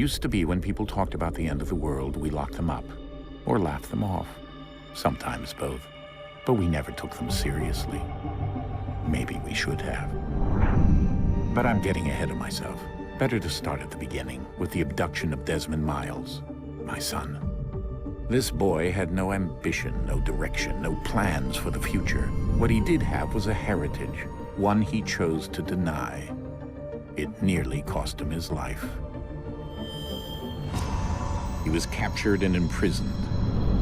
Used to be when people talked about the end of the world, we locked them up, or laughed them off. Sometimes both. But we never took them seriously. Maybe we should have. But I'm getting ahead of myself. Better to start at the beginning, with the abduction of Desmond Miles, my son. This boy had no ambition, no direction, no plans for the future. What he did have was a heritage, one he chose to deny. It nearly cost him his life. He was captured and imprisoned.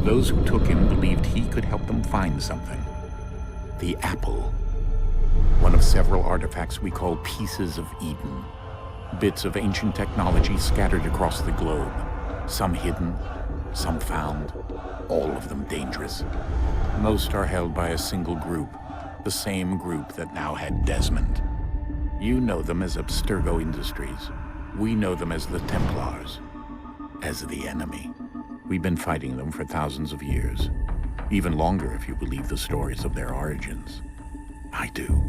Those who took him believed he could help them find something. The apple. One of several artifacts we call pieces of Eden. Bits of ancient technology scattered across the globe. Some hidden, some found, all of them dangerous. Most are held by a single group, the same group that now had Desmond. You know them as Abstergo Industries. We know them as the Templars, as the enemy. We've been fighting them for thousands of years, even longer if you believe the stories of their origins. I do.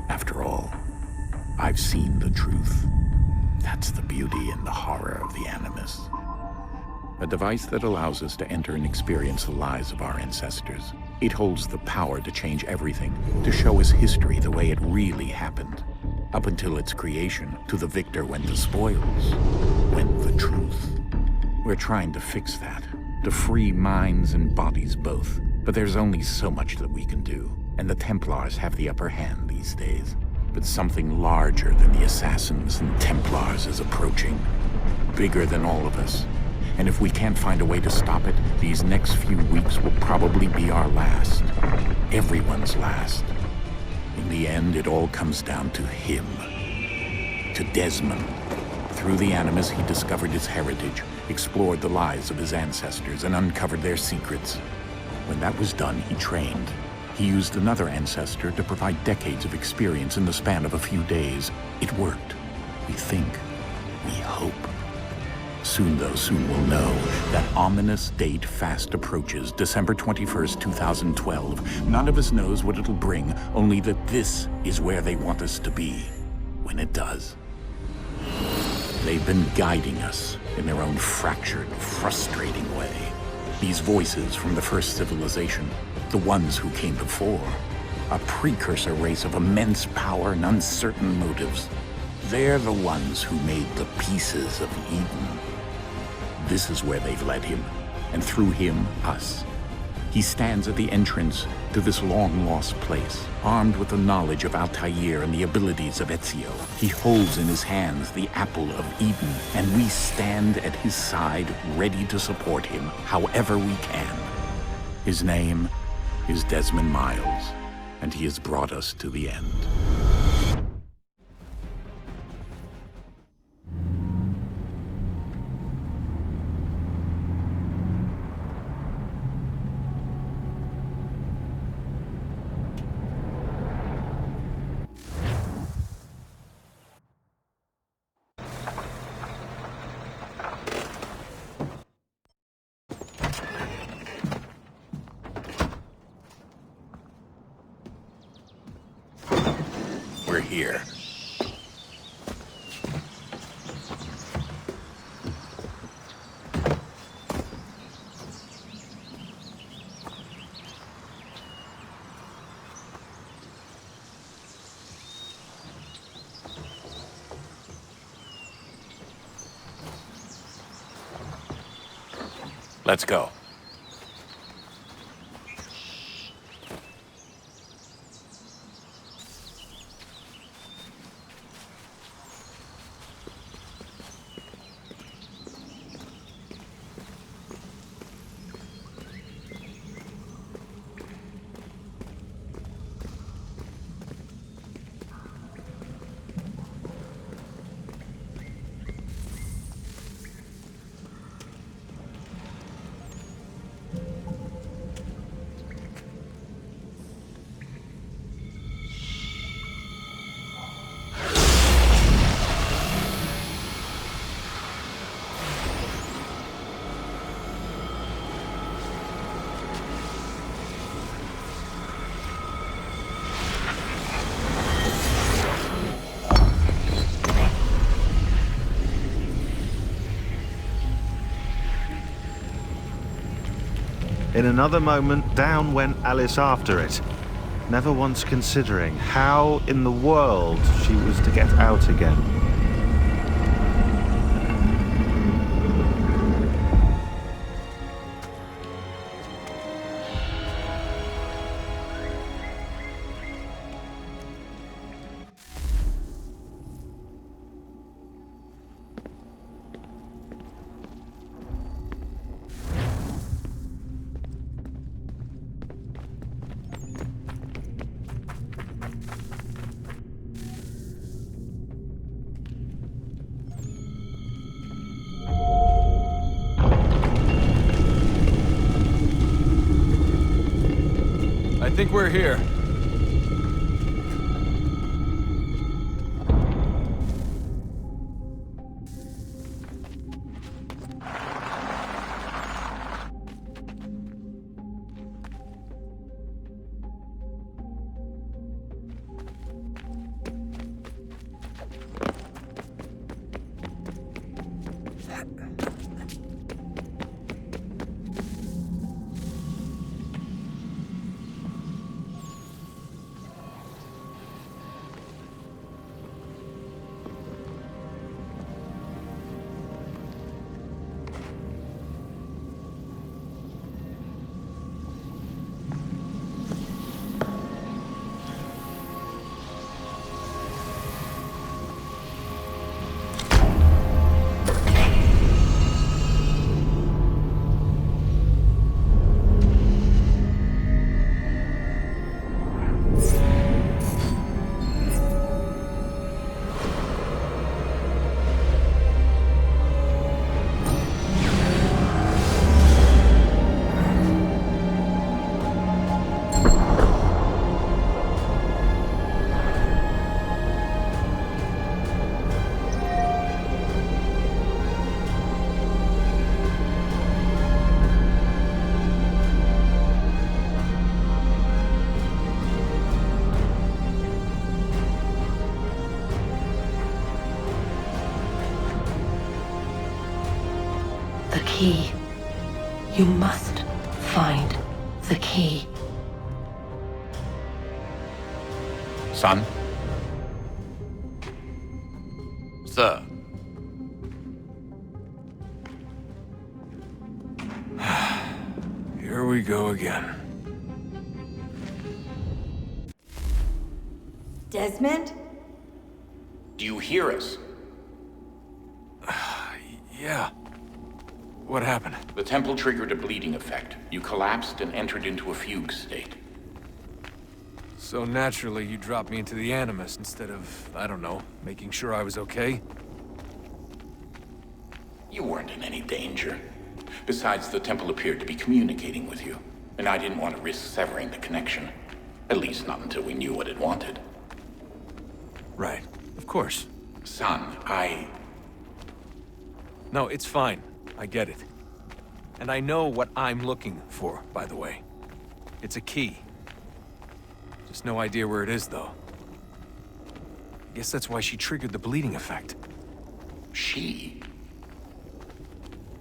After all, I've seen the truth. That's the beauty and the horror of the Animus. A device that allows us to enter and experience the lives of our ancestors. It holds the power to change everything, to show us history the way it really happened. Up until its creation, to the victor went the spoils, went the truth. We're trying to fix that, to free minds and bodies both. But there's only so much that we can do, and the Templars have the upper hand these days. But something larger than the Assassins and Templars is approaching, bigger than all of us. And if we can't find a way to stop it, these next few weeks will probably be our last. Everyone's last. In the end, it all comes down to him. To Desmond. Through the Animus, he discovered his heritage, explored the lives of his ancestors, and uncovered their secrets. When that was done, he trained. He used another ancestor to provide decades of experience in the span of a few days. It worked. We think. We hope. Soon we'll know. That ominous date fast approaches, December 21st, 2012. None of us knows what it'll bring, only that this is where they want us to be, when it does. They've been guiding us in their own fractured, frustrating way. These voices from the first civilization, the ones who came before, a precursor race of immense power and uncertain motives. They're the ones who made the pieces of Eden. This is where they've led him, and through him, us. He stands at the entrance to this long-lost place, armed with the knowledge of Altair and the abilities of Ezio. He holds in his hands the apple of Eden, and we stand at his side, ready to support him however we can. His name is Desmond Miles, and he has brought us to the end. We're here. Let's go. In another moment, down went Alice after it, never once considering how in the world she was to get out again. I think we're here. The key. You must find the key. Son? Sir. Here we go again. Desmond? Do you hear us? Yeah. What happened? The temple triggered a bleeding effect. You collapsed and entered into a fugue state. So naturally, you dropped me into the Animus instead of, I don't know, making sure I was okay? You weren't in any danger. Besides, the temple appeared to be communicating with you, and I didn't want to risk severing the connection. At least not until we knew what it wanted. Right. Of course. Son, No, it's fine. I get it. And I know what I'm looking for, by the way. It's a key. Just no idea where it is, though. I guess that's why she triggered the bleeding effect. She?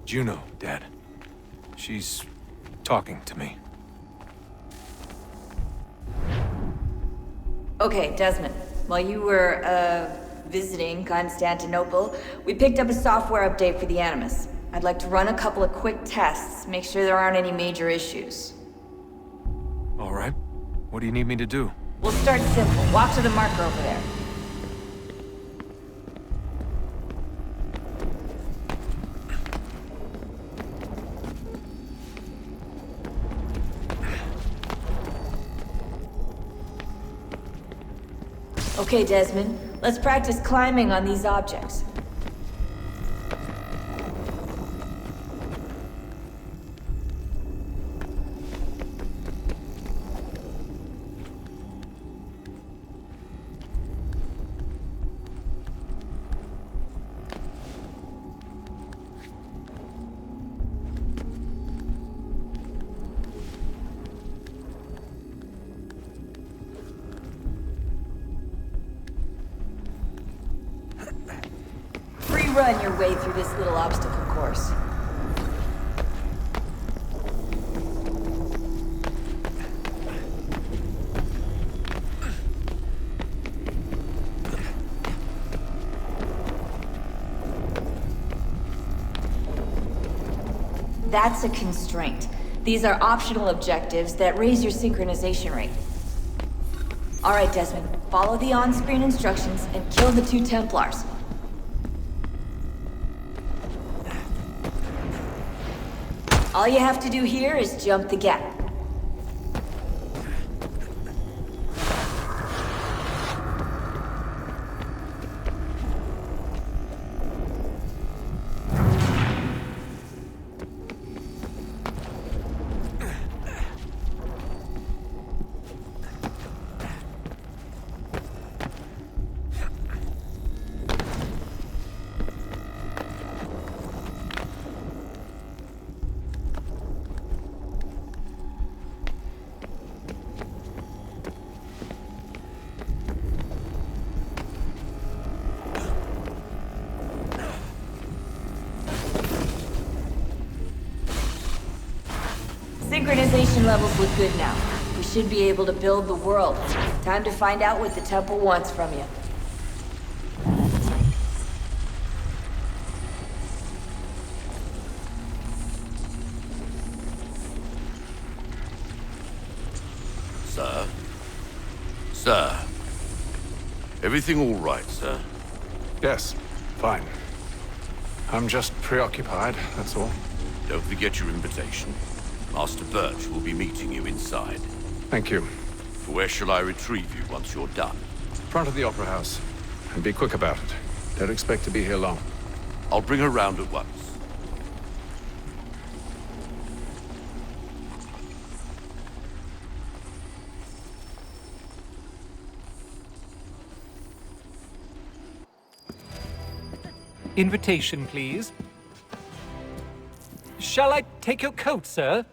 Juno, Dad. She's talking to me. Okay, Desmond. While you were, visiting Constantinople, we picked up a software update for the Animus. I'd like to run a couple of quick tests, make sure there aren't any major issues. All right. What do you need me to do? We'll start simple. Walk to the marker over there. Okay, Desmond. Let's practice climbing on these objects. Run your way through this little obstacle course. That's a constraint. These are optional objectives that raise your synchronization rate. Alright, Desmond. Follow the on-screen instructions and kill the 2 Templars. All you have to do here is jump the gap. Synchronization levels look good now. We should be able to build the world. Time to find out what the temple wants from you. Sir? Sir? Everything all right, sir? Yes, fine. I'm just preoccupied, that's all. Don't forget your invitation. Master Birch will be meeting you inside. Thank you. Where shall I retrieve you once you're done? Front of the Opera House. And be quick about it. Don't expect to be here long. I'll bring her round at once. Invitation, please. Shall I take your coat, sir?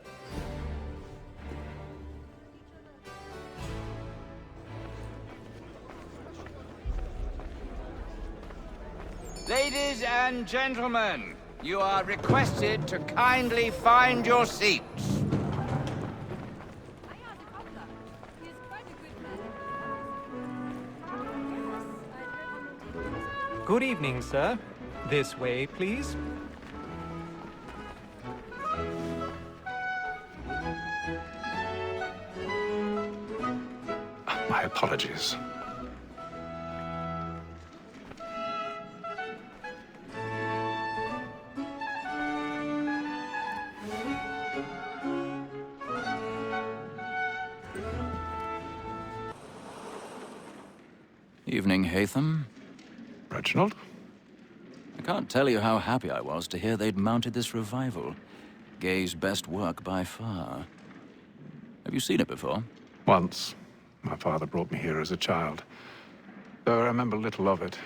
Ladies and gentlemen, you are requested to kindly find your seats. Good evening, sir. This way, please. My apologies. Evening, Hatham. Reginald? I can't tell you how happy I was to hear they'd mounted this revival. Gay's best work by far. Have you seen it before? Once. My father brought me here as a child. Though I remember little of it.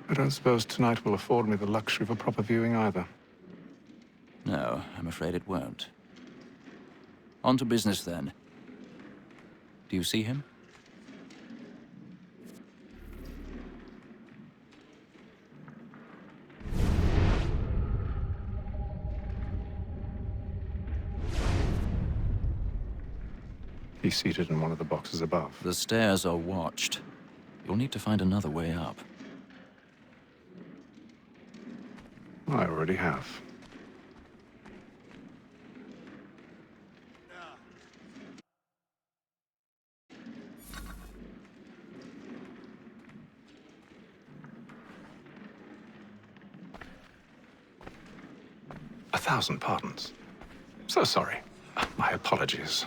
I don't suppose tonight will afford me the luxury of a proper viewing either. No, I'm afraid it won't. On to business, then. Do you see him? He's seated in one of the boxes above. The stairs are watched. You'll need to find another way up. I already have. A thousand pardons. So sorry. My apologies.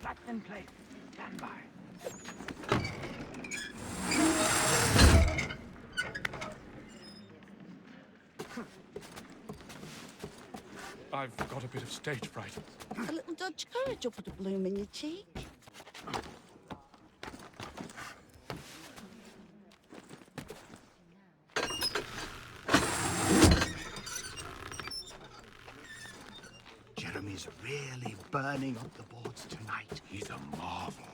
Locked in place. Stand by. I've got a bit of stage fright. A little Dutch courage will put a bloom in your cheek. Jeremy's really burning up the boards tonight. He's a marvel.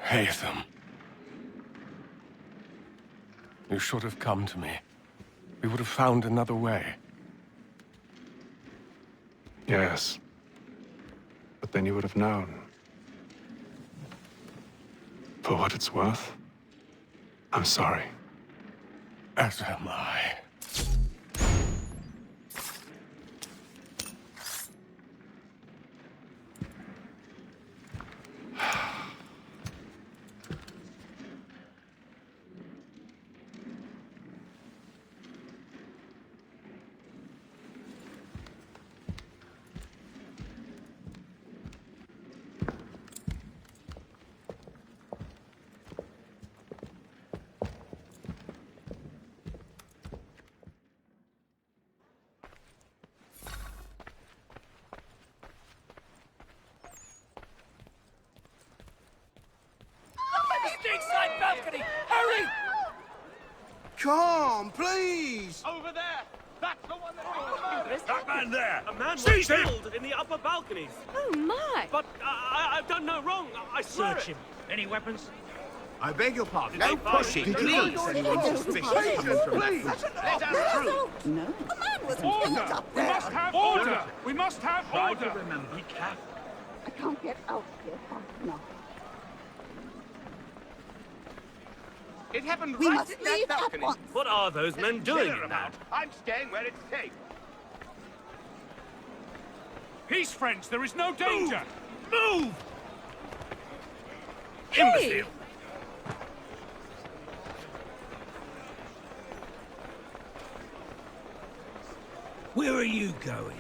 Haytham. You should have come to me. We would have found another way. Yes. But then you would have known. For what it's worth, I'm sorry. As am I. Stateside balcony! Hurry! Come, please! Over there! That's the one that... That man there! A man was Seize him! killed in the upper balconies. Oh, my! But I've done no wrong. I swear Search it. him. Any weapons? I beg your pardon. No pushing, please. Anyone's suspicious. Please. Let us through. No, a man was Order! pinned up We there. must have order! We must have order! Remember, be careful. I can't get out here fast enough. It happened We right must in that leave at balcony. once. What are those men doing in there? I'm staying where it's safe. Peace, friends! There is no danger! Move! Hey! Imbecile! Where are you going?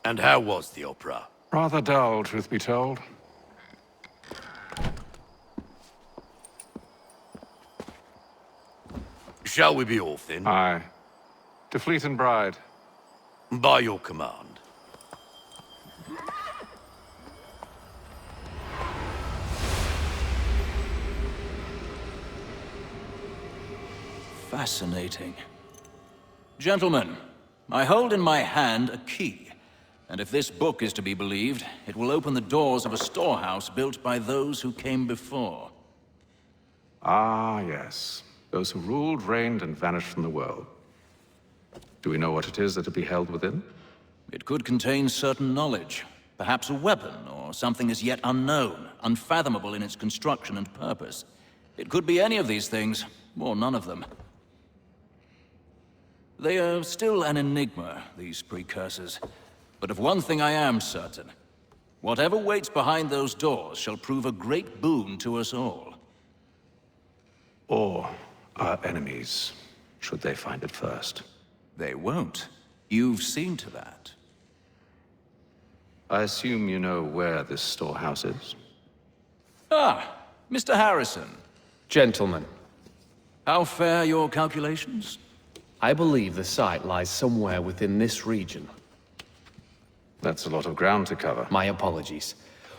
And how was the opera? Rather dull, truth be told. Shall we be off then? Aye. To Fleet and Bride. By your command. Fascinating. Gentlemen, I hold in my hand a key, and if this book is to be believed, it will open the doors of a storehouse built by those who came before. Ah, yes. Those who ruled, reigned, and vanished from the world. Do we know what it is that to be held within? It could contain certain knowledge, perhaps a weapon, or something as yet unknown, unfathomable in its construction and purpose. It could be any of these things, or none of them. They are still an enigma, these precursors. But of one thing I am certain. Whatever waits behind those doors shall prove a great boon to us all. Or our enemies, should they find it first. They won't. You've seen to that. I assume you know where this storehouse is? Ah, Mr. Harrison. Gentlemen, How fare your calculations? I believe the site lies somewhere within this region. That's a lot of ground to cover. My apologies.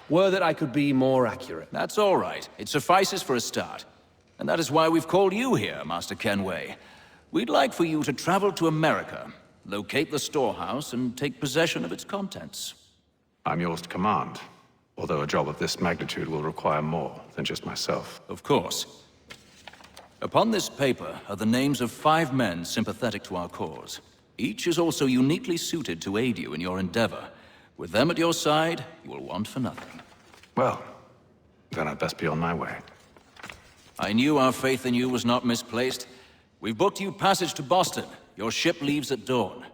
Were that I could be more accurate. That's all right. It suffices for a start. And that is why we've called you here, Master Kenway. We'd like for you to travel to America, locate the storehouse, and take possession of its contents. I'm yours to command, although a job of this magnitude will require more than just myself. Of course. Upon this paper are the names of 5 men sympathetic to our cause. Each is also uniquely suited to aid you in your endeavor. With them at your side, you will want for nothing. Well, then I'd best be on my way. I knew our faith in you was not misplaced. We've booked you passage to Boston. Your ship leaves at dawn.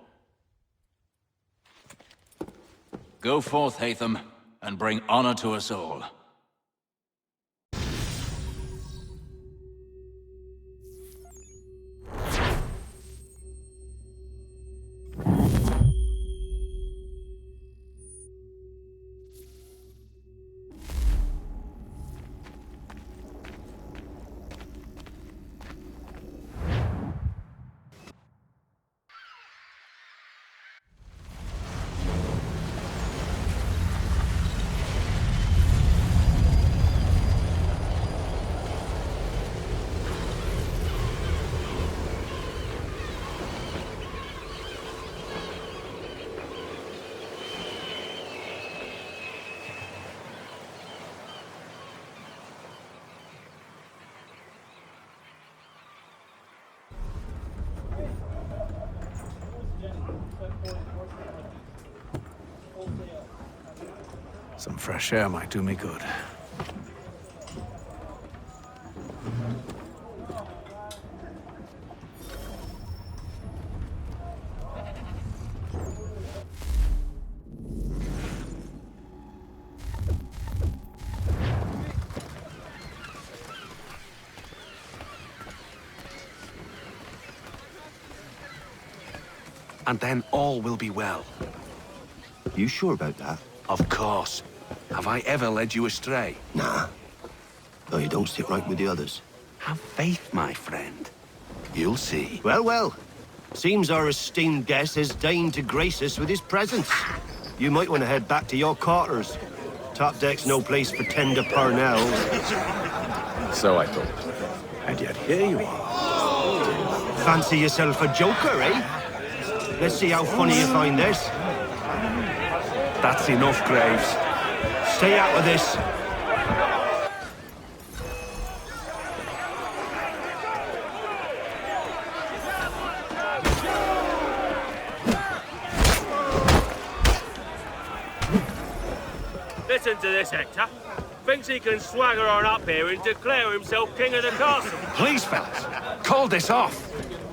Go forth, Hatham, and bring honor to us all. Some fresh air might do me good. And then all will be well. You sure about that? Of course. Have I ever led you astray? Nah. Though you don't sit right with the others. Have faith, my friend. You'll see. Well, well. Seems our esteemed guest has deigned to grace us with his presence. You might want to head back to your quarters. Top deck's no place for tender parnells. So I thought. And yet here you are. Fancy yourself a joker, eh? Let's see how funny you find this. That's enough, Graves. Stay out of this. Listen to this, Hector. Thinks he can swagger on up here and declare himself king of the castle. Please, fellas, call this off.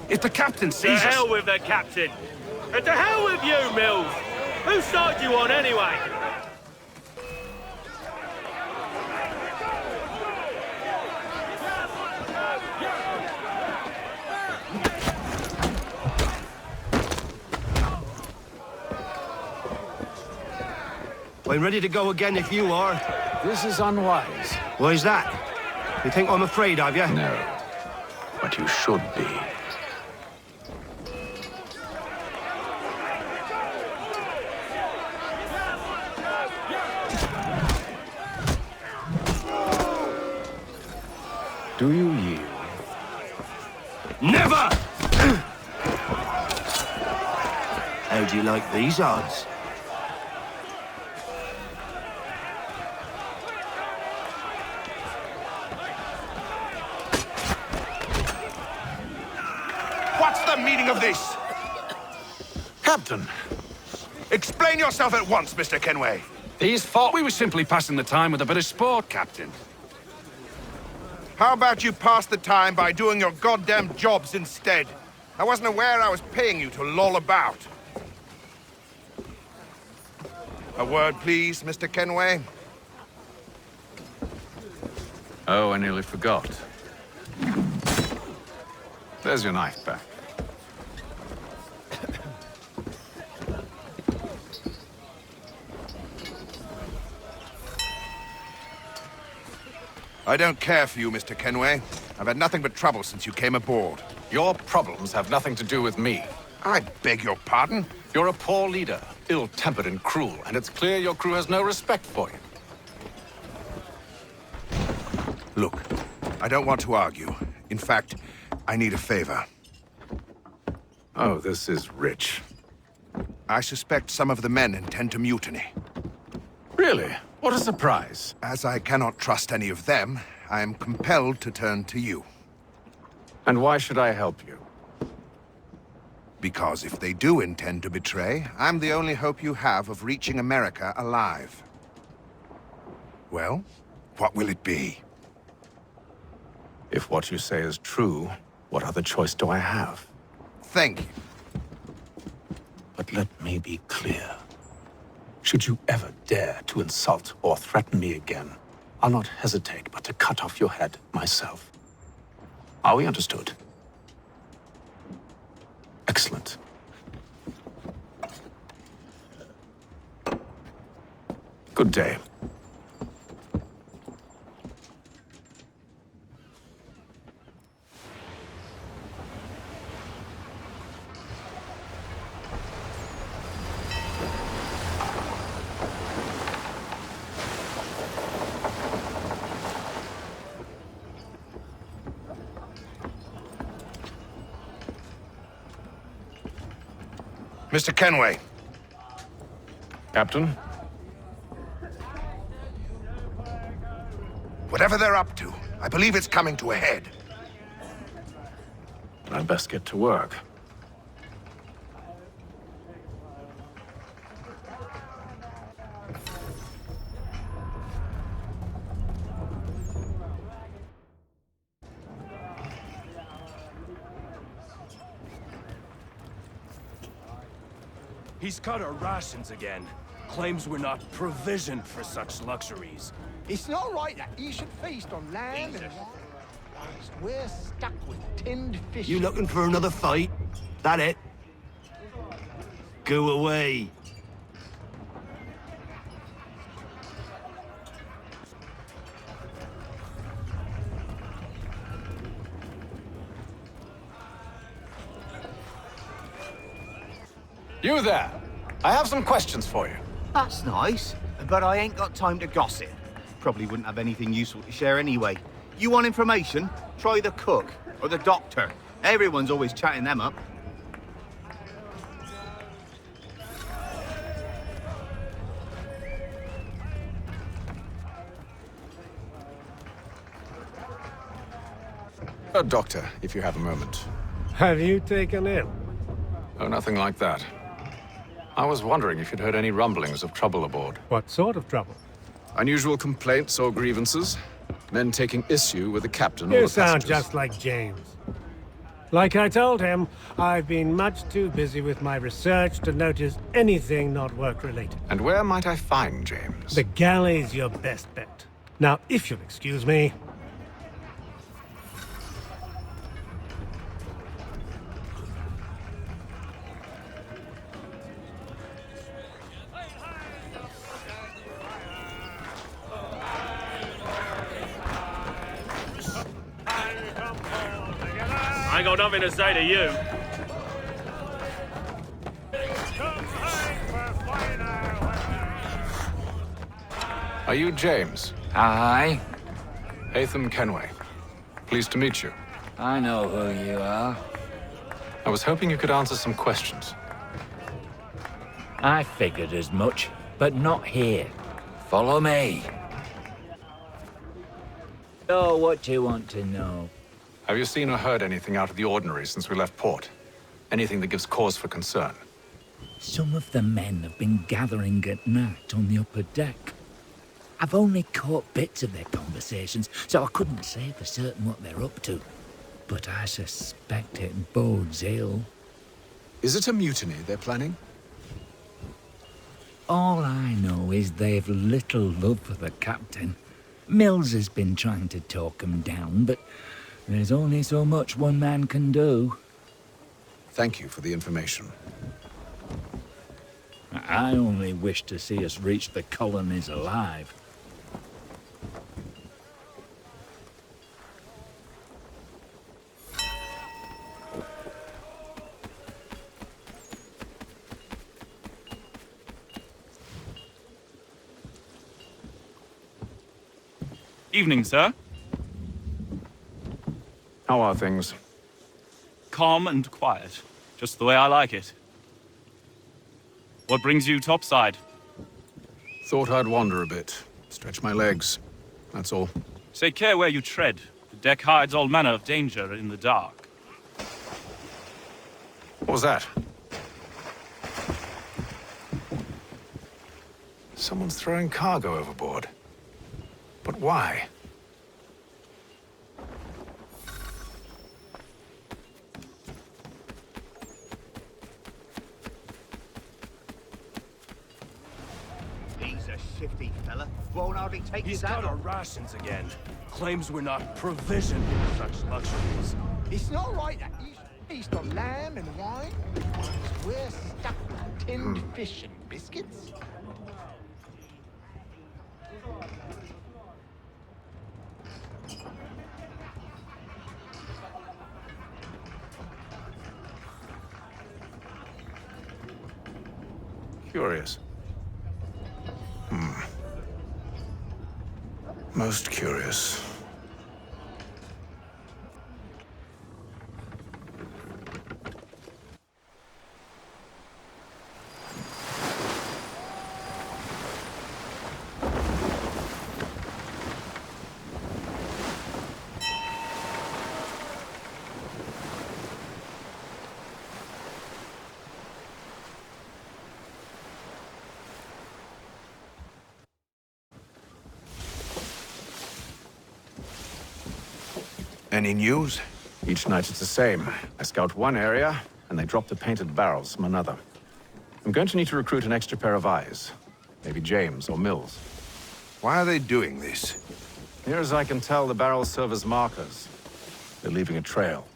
If the captain To sees us... hell with the captain. And to hell with you, Mills. Whose side you on, anyway? I'm ready to go again if you are. This is unwise. Why's that? You think I'm afraid of you? No. But you should be. Do you yield? Never! How do you like these odds? What's the meaning of this? Captain, Explain yourself at once, Mr. Kenway. these thought we were simply passing the time with a bit of sport, Captain. How about you pass the time by doing your goddamn jobs instead? I wasn't aware I was paying you to loll about. A word, please, Mr. Kenway. Oh, I nearly forgot. There's your knife back. I don't care for you, Mr. Kenway. I've had nothing but trouble since you came aboard. Your problems have nothing to do with me. I beg your pardon? You're a poor leader, ill-tempered and cruel, and it's clear your crew has no respect for you. Look, I don't want to argue. In fact, I need a favor. Oh, this is rich. I suspect some of the men intend to mutiny. Really? What a surprise. As I cannot trust any of them, I am compelled to turn to you. And why should I help you? Because if they do intend to betray, I'm the only hope you have of reaching America alive. Well, what will it be? If what you say is true, what other choice do I have? Thank you. But let me be clear. Should you ever dare to insult or threaten me again, I'll not hesitate but to cut off your head myself. Are we understood? Excellent. Good day. Mr. Kenway. Captain? Whatever they're up to, I believe it's coming to a head. I'd best get to work. He's cut our rations again. Claims we're not provisioned for such luxuries. It's not right that you should feast on land and whilst we're stuck with tinned fish. You looking for another fight? That it? Go away. You there! I have some questions for you. That's nice, but I ain't got time to gossip. Probably wouldn't have anything useful to share anyway. You want information? Try the cook or the doctor. Everyone's always chatting them up. Doctor, if you have a moment. Have you taken ill? Oh, nothing like that. I was wondering if you'd heard any rumblings of trouble aboard. What sort of trouble? Unusual complaints or grievances? Men taking issue with the captain or You the sound passengers? just like James. Like I told him, I've been much too busy with my research to notice anything not work-related. And where might I find James? The galley's your best bet. Now, if you'll excuse me... I ain't got nothing to say to you. Are you James? Aye. Hatham Kenway. Pleased to meet you. I know who you are. I was hoping you could answer some questions. I figured as much, but not here. Follow me. So, what do you want to know? Have you seen or heard anything out of the ordinary since we left port? Anything that gives cause for concern? Some of the men have been gathering at night on the upper deck. I've only caught bits of their conversations, so I couldn't say for certain what they're up to. But I suspect it bodes ill. Is it a mutiny they're planning? All I know is they've little love for the captain. Mills has been trying to talk him down, but there's only so much one man can do. Thank you for the information. I only wish to see us reach the colonies alive. Evening, sir. How are things? Calm and quiet. Just the way I like it. What brings you topside? Thought I'd wander a bit. Stretch my legs. That's all. Take care where you tread. The deck hides all manner of danger in the dark. What was that? Someone's throwing cargo overboard. But why? He's a shifty fella. Won't hardly take He's his got hat our off. rations again. Claims we're not provisioned with such luxuries. It's not right that you feast on lamb and wine, whilst we're stuck with tinned fish and biscuits. Curious. Most curious. Any news? Each night it's the same. I scout one area, and they drop the painted barrels from another. I'm going to need to recruit an extra pair of eyes. Maybe James or Mills. Why are they doing this? Near as I can tell, the barrels serve as markers. They're leaving a trail.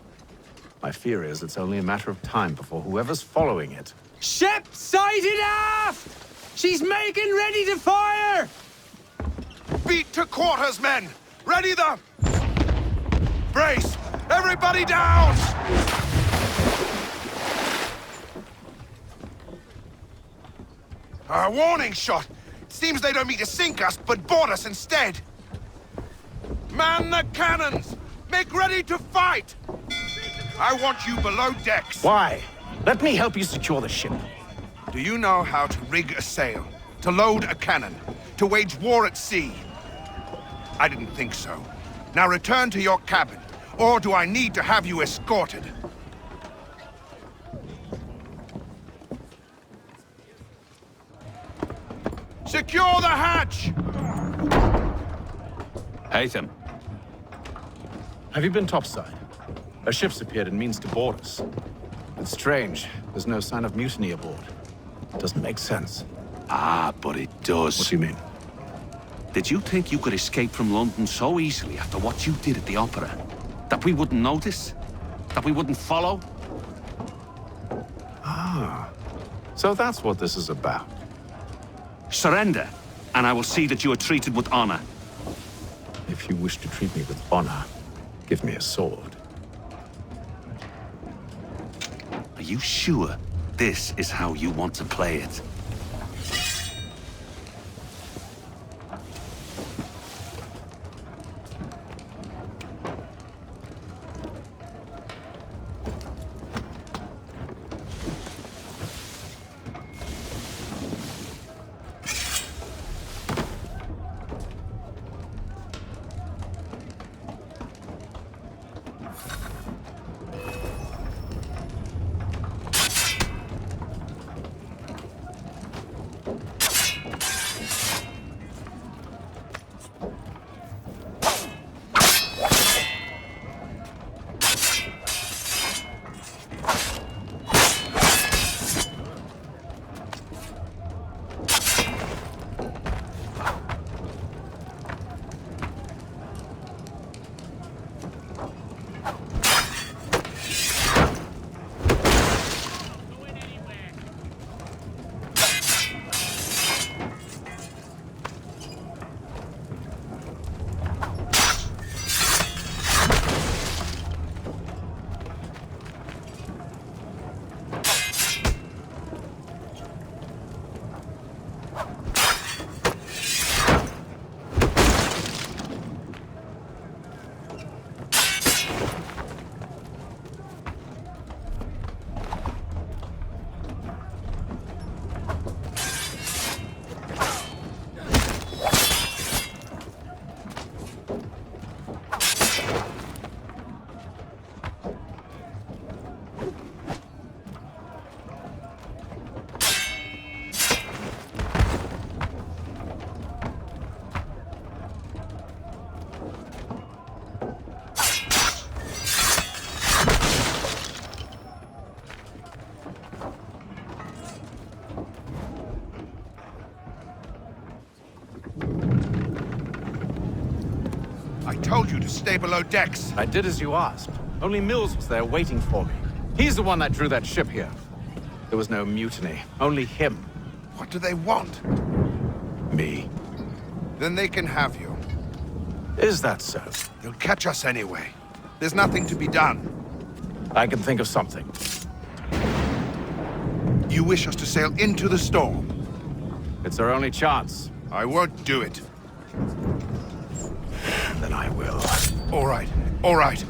My fear is it's only a matter of time before whoever's following it... Ship sighted aft! She's making ready to fire! Beat to quarters, men! Ready the... Brace! Everybody down! A warning shot! Seems they don't mean to sink us, but board us instead! Man the cannons! Make ready to fight! I want you below decks. Why? Let me help you secure the ship. Do you know how to rig a sail? To load a cannon? To wage war at sea? I didn't think so. Now return to your cabin. Or do I need to have you escorted? Secure the hatch! Haytham. Have you been topside? A ship's appeared and means to board us. It's strange. There's no sign of mutiny aboard. It doesn't make sense. Ah, but it does. What do you mean? Did you think you could escape from London so easily after what you did at the Opera? That we wouldn't notice? That we wouldn't follow? Ah. So that's what this is about. Surrender, and I will see that you are treated with honor. If you wish to treat me with honor, give me a sword. Are you sure this is how you want to play it? I told you to stay below decks. I did as you asked. Only Mills was there waiting for me. He's the one that drew that ship here. There was no mutiny, only him. What do they want? Me. Then they can have you. Is that so? They'll catch us anyway. There's nothing to be done. I can think of something. You wish us to sail into the storm? It's our only chance. I won't do it. Then I will. All right, all right.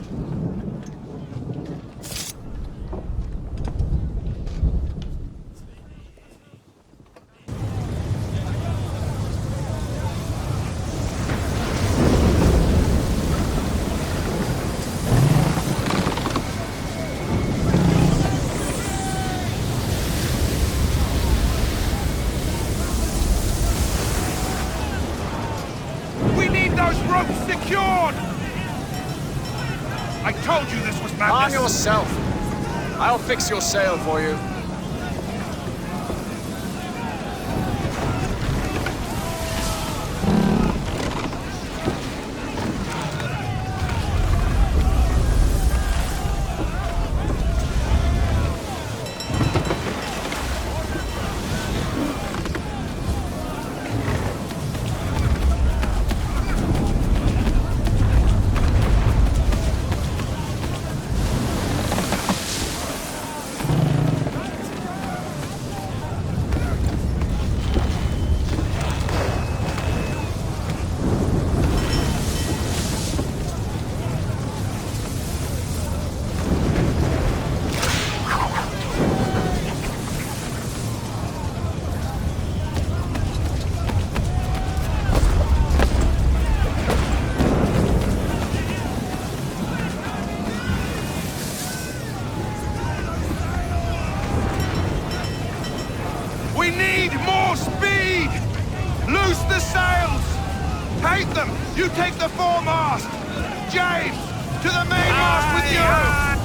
I told you this was madness! Arm yourself! I'll fix your sail for you. We need more speed! Loose the sails! Hate them! You take the foremast! James, to the mainmast with you!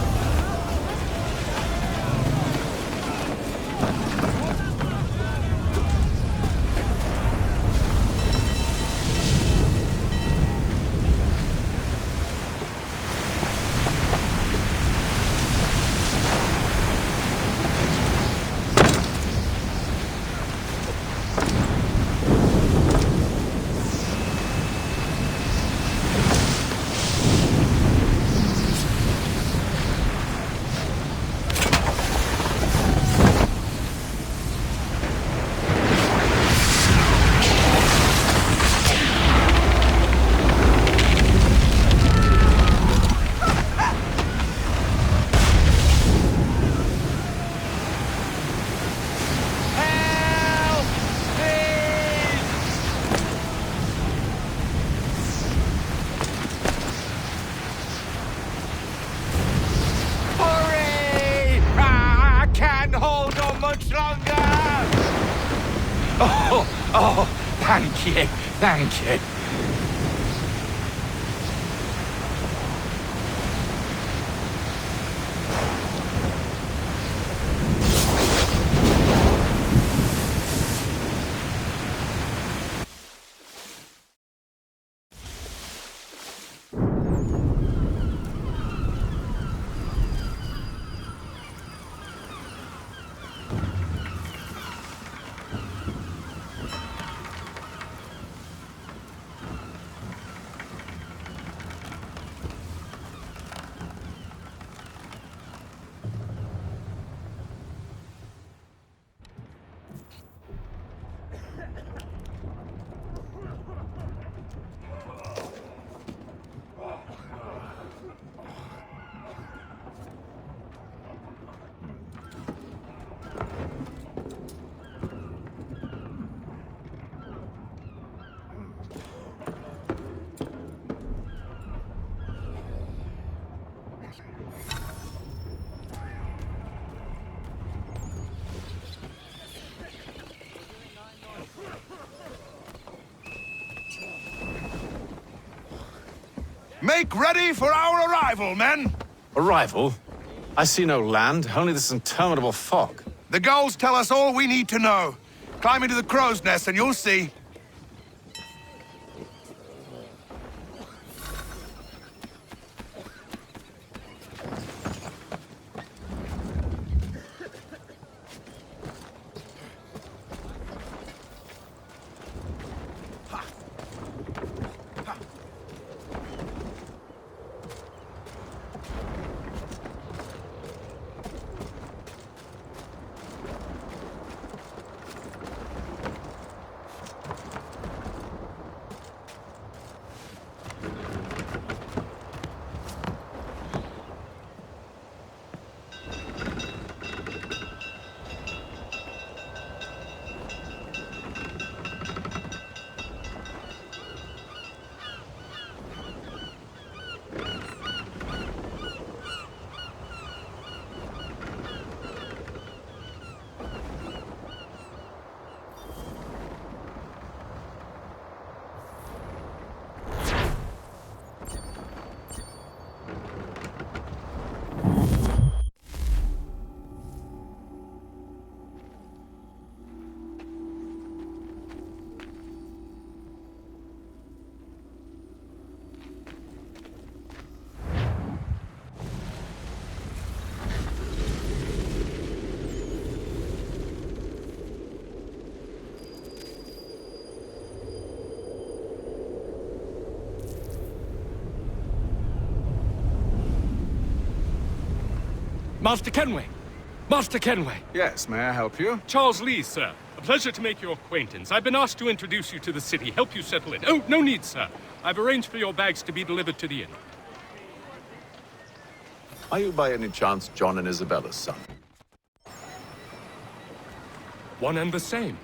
Oh, thank you, thank you. Make ready for our arrival, men! Arrival? I see no land, only this interminable fog. The gulls tell us all we need to know. Climb into the crow's nest and you'll see. Master Kenway! Master Kenway! Yes, may I help you? Charles Lee, sir. A pleasure to make your acquaintance. I've been asked to introduce you to the city, help you settle in. Oh, no need, sir. I've arranged for your bags to be delivered to the inn. Are you by any chance John and Isabella's son? One and the same.